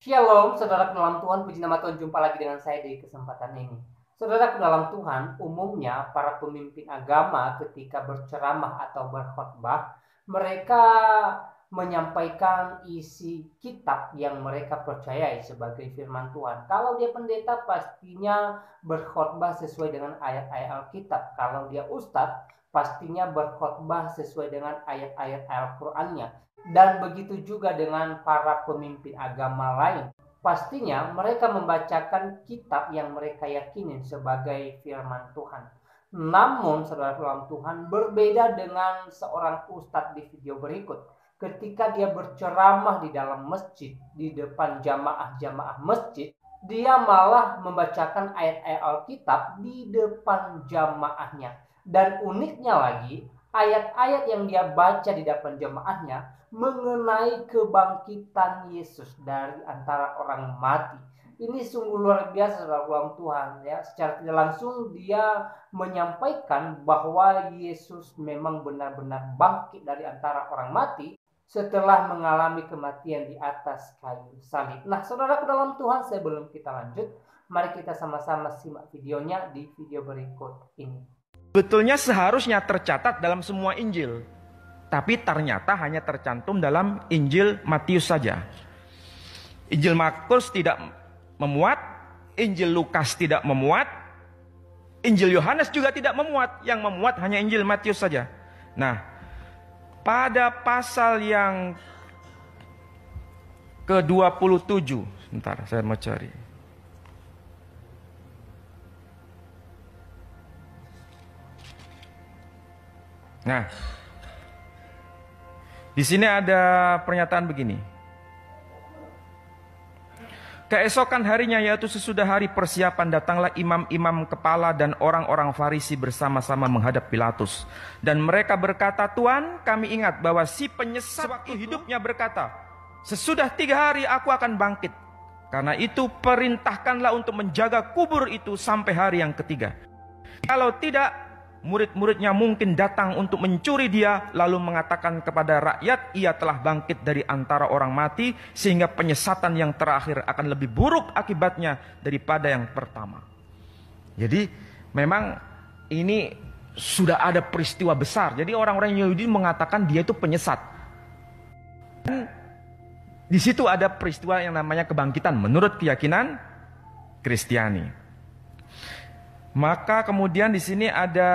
Shalom, saudara dalam Tuhan, puji nama Tuhan, jumpa lagi dengan saya di kesempatan ini. Saudara dalam Tuhan, umumnya para pemimpin agama ketika berceramah atau berkhotbah, mereka menyampaikan isi kitab yang mereka percayai sebagai firman Tuhan. Kalau dia pendeta, pastinya berkhotbah sesuai dengan ayat-ayat Alkitab. Kalau dia ustadz, pastinya berkhotbah sesuai dengan ayat-ayat Al-Qur'annya. Dan begitu juga dengan para pemimpin agama lain. Pastinya mereka membacakan kitab yang mereka yakini sebagai firman Tuhan. Namun, saudara dalam Tuhan, berbeda dengan seorang ustadz di video berikut. Ketika dia berceramah di dalam masjid, di depan jamaah-jamaah masjid, dia malah membacakan ayat-ayat Alkitab di depan jamaahnya. Dan uniknya lagi, ayat-ayat yang dia baca di depan jamaahnya mengenai kebangkitan Yesus dari antara orang mati. Ini sungguh luar biasa, saudara Tuhan, ya. Secara tidak langsung dia menyampaikan bahwa Yesus memang benar-benar bangkit dari antara orang mati setelah mengalami kematian di atas kayu salib. Nah, saudara dalam Tuhan, sebelum kita lanjut, mari kita sama-sama simak videonya di video berikut ini. Betulnya seharusnya tercatat dalam semua Injil, tapi ternyata hanya tercantum dalam Injil Matius saja. Injil Markus tidak memuat, Injil Lukas tidak memuat, Injil Yohanes juga tidak memuat. Yang memuat hanya Injil Matius saja. Nah, pada pasal yang ke-27, sebentar saya mau cari. Nah, di sini ada pernyataan begini. Keesokan harinya, yaitu sesudah hari persiapan, datanglah imam-imam kepala dan orang-orang Farisi bersama-sama menghadap Pilatus. Dan mereka berkata, "Tuan, kami ingat bahwa si penyesat waktu hidupnya berkata, sesudah 3 hari aku akan bangkit. Karena itu perintahkanlah untuk menjaga kubur itu sampai hari yang ketiga. Kalau tidak, murid-muridnya mungkin datang untuk mencuri dia, lalu mengatakan kepada rakyat, ia telah bangkit dari antara orang mati, sehingga penyesatan yang terakhir akan lebih buruk akibatnya daripada yang pertama." Jadi memang ini sudah ada peristiwa besar. Jadi orang-orang Yahudi mengatakan dia itu penyesat. Dan di situ ada peristiwa yang namanya kebangkitan menurut keyakinan Kristiani. Maka kemudian di sini ada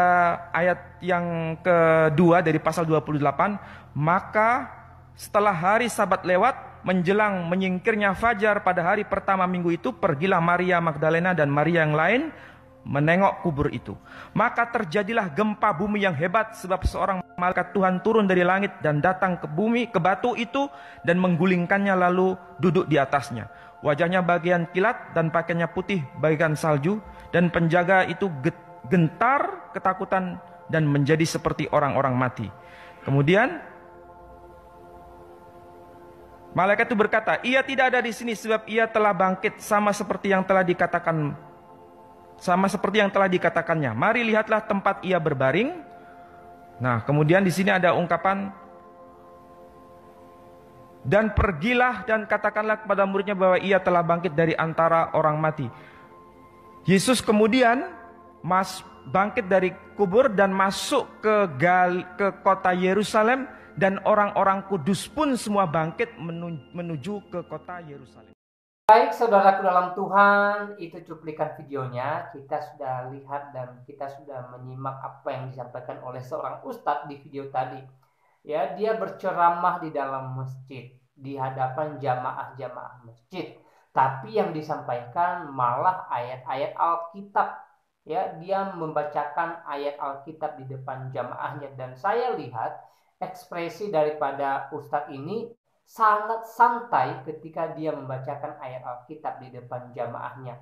ayat yang kedua dari pasal 28. Maka setelah hari Sabat lewat, menjelang menyingkirnya fajar pada hari pertama minggu itu, pergilah Maria Magdalena dan Maria yang lain menengok kubur itu. Maka terjadilah gempa bumi yang hebat, sebab seorang malaikat Tuhan turun dari langit dan datang ke bumi, ke batu itu, dan menggulingkannya lalu duduk di atasnya. Wajahnya bagian kilat dan pakaiannya putih bagian salju, dan penjaga itu gentar ketakutan dan menjadi seperti orang-orang mati. Kemudian malaikat itu berkata, "Ia tidak ada di sini, sebab ia telah bangkit sama seperti yang telah dikatakannya. Mari lihatlah tempat ia berbaring." Nah, kemudian di sini ada ungkapan, "Dan pergilah dan katakanlah kepada muridnya bahwa ia telah bangkit dari antara orang mati." Yesus kemudian bangkit dari kubur dan masuk ke kota Yerusalem, dan orang-orang kudus pun semua bangkit menuju ke kota Yerusalem. Baik, saudaraku dalam Tuhan, itu cuplikan videonya. Kita sudah lihat dan kita sudah menyimak apa yang disampaikan oleh seorang ustadz di video tadi. Ya, dia berceramah di dalam masjid, di hadapan jamaah-jamaah masjid. Tapi yang disampaikan malah ayat-ayat Alkitab. Ya, dia membacakan ayat Alkitab di depan jamaahnya, dan saya lihat ekspresi daripada ustadz ini sangat santai ketika dia membacakan ayat Alkitab di depan jamaahnya.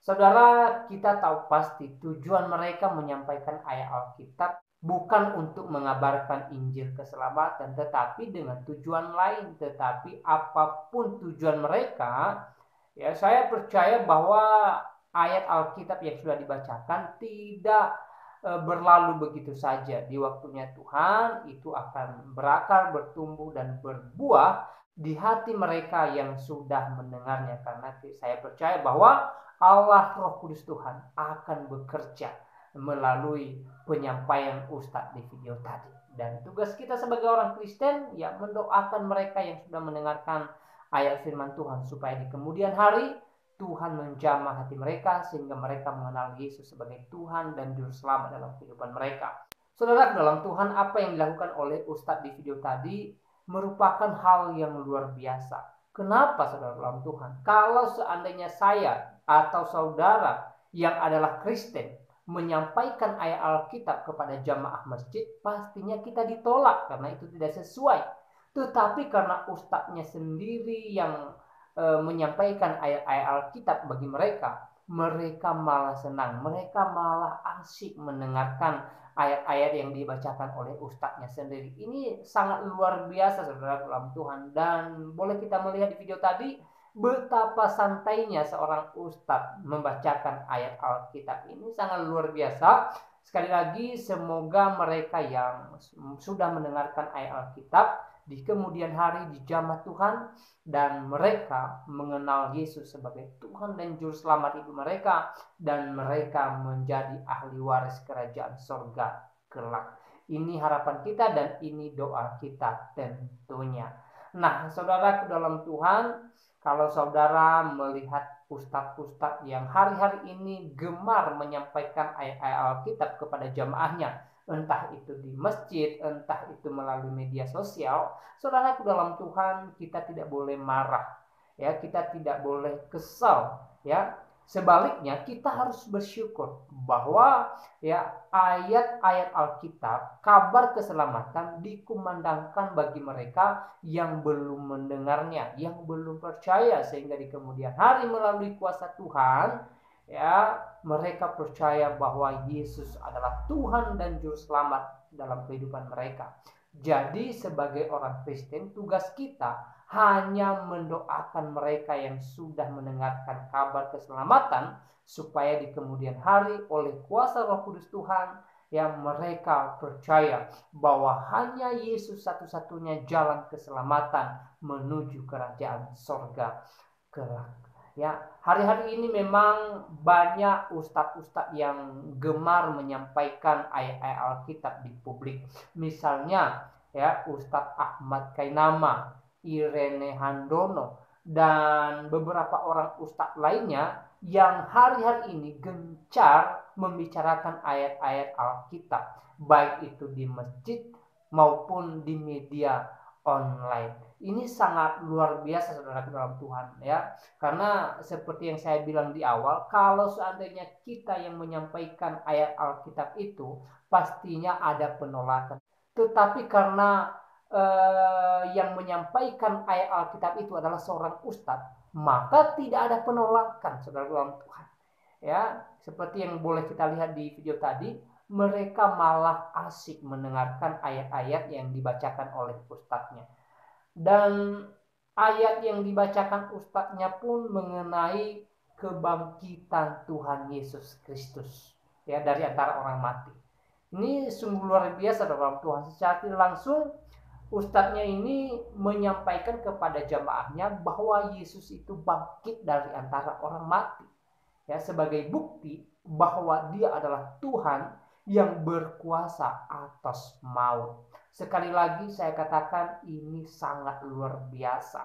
Saudara, kita tahu pasti tujuan mereka menyampaikan ayat Alkitab bukan untuk mengabarkan Injil keselamatan, tetapi dengan tujuan lain. Tetapi apapun tujuan mereka, ya, saya percaya bahwa ayat Alkitab yang sudah dibacakan tidak berlalu begitu saja. Di waktunya Tuhan itu akan berakar, bertumbuh, dan berbuah di hati mereka yang sudah mendengarnya, karena saya percaya bahwa Allah Roh Kudus Tuhan akan bekerja melalui penyampaian Ustadz di video tadi. Dan tugas kita sebagai orang Kristen ya mendoakan mereka yang sudah mendengarkan ayat firman Tuhan supaya di kemudian hari Tuhan menjamah hati mereka sehingga mereka mengenal Yesus sebagai Tuhan dan Juru Selamat dalam kehidupan mereka. Saudara dalam Tuhan, apa yang dilakukan oleh Ustadz di video tadi merupakan hal yang luar biasa. Kenapa saudara dalam Tuhan? Kalau seandainya saya atau saudara yang adalah Kristen menyampaikan ayat Alkitab kepada jamaah masjid, pastinya kita ditolak karena itu tidak sesuai. Tetapi karena ustadznya sendiri yang menyampaikan ayat-ayat Alkitab bagi mereka, mereka malah senang, mereka malah asyik mendengarkan ayat-ayat yang dibacakan oleh ustadznya sendiri. Ini sangat luar biasa saudara dalam Tuhan. Dan boleh kita melihat di video tadi betapa santainya seorang ustadz membacakan ayat Alkitab. Ini sangat luar biasa. Sekali lagi semoga mereka yang sudah mendengarkan ayat Alkitab di kemudian hari dijamah Tuhan dan mereka mengenal Yesus sebagai Tuhan dan Juru Selamat hidup mereka, dan mereka menjadi ahli waris kerajaan sorga kelak. Ini harapan kita dan ini doa kita tentunya. Nah, saudara dalam Tuhan, kalau saudara melihat ustadz-ustadz yang hari-hari ini gemar menyampaikan ayat-ayat Alkitab kepada jamaahnya, entah itu di masjid, entah itu melalui media sosial, saudara dalam Tuhan, kita tidak boleh marah, ya, kita tidak boleh kesal, ya. Sebaliknya kita harus bersyukur bahwa ya ayat-ayat Alkitab, kabar keselamatan dikumandangkan bagi mereka yang belum mendengarnya, yang belum percaya, sehingga di kemudian hari melalui kuasa Tuhan ya mereka percaya bahwa Yesus adalah Tuhan dan Juru Selamat dalam kehidupan mereka. Jadi sebagai orang Kristen, tugas kita hanya mendoakan mereka yang sudah mendengarkan kabar keselamatan supaya di kemudian hari oleh kuasa Roh Kudus Tuhan yang mereka percaya bahwa hanya Yesus satu-satunya jalan keselamatan menuju kerajaan sorga kelak. Ya, hari-hari ini memang banyak ustadz-ustadz yang gemar menyampaikan ayat-ayat Alkitab di publik. Misalnya ya Ustadz Ahmad Kainama, Irene Handono, dan beberapa orang ustadz lainnya yang hari-hari ini gencar membicarakan ayat-ayat Alkitab, baik itu di masjid maupun di media online. Ini sangat luar biasa saudara dalam Tuhan ya. Karena seperti yang saya bilang di awal, kalau seandainya kita yang menyampaikan ayat Alkitab itu, pastinya ada penolakan. Tetapi karena yang menyampaikan ayat Alkitab itu adalah seorang ustadz, maka tidak ada penolakan saudara dalam Tuhan. Ya, seperti yang boleh kita lihat di video tadi, mereka malah asyik mendengarkan ayat-ayat yang dibacakan oleh ustadznya. Dan ayat yang dibacakan ustadznya pun mengenai kebangkitan Tuhan Yesus Kristus ya dari antara orang mati. Ini sungguh luar biasa dalam Tuhan. Secara tidak langsung ustadznya ini menyampaikan kepada jamaahnya bahwa Yesus itu bangkit dari antara orang mati ya, sebagai bukti bahwa dia adalah Tuhan yang berkuasa atas maut. Sekali lagi saya katakan ini sangat luar biasa.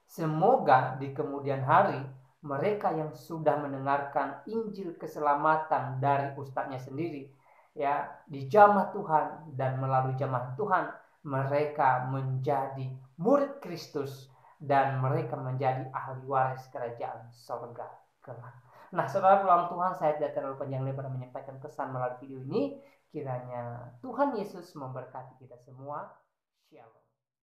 Semoga di kemudian hari mereka yang sudah mendengarkan Injil keselamatan dari ustadznya sendiri ya dijamah Tuhan, dan melalui jamah Tuhan mereka menjadi murid Kristus dan mereka menjadi ahli waris kerajaan sorga kelak. Nah, saudara dalam Tuhan, saya tidak terlalu panjang lebar menyampaikan pesan melalui video ini. Kiranya Tuhan Yesus memberkati kita semua. Shalom.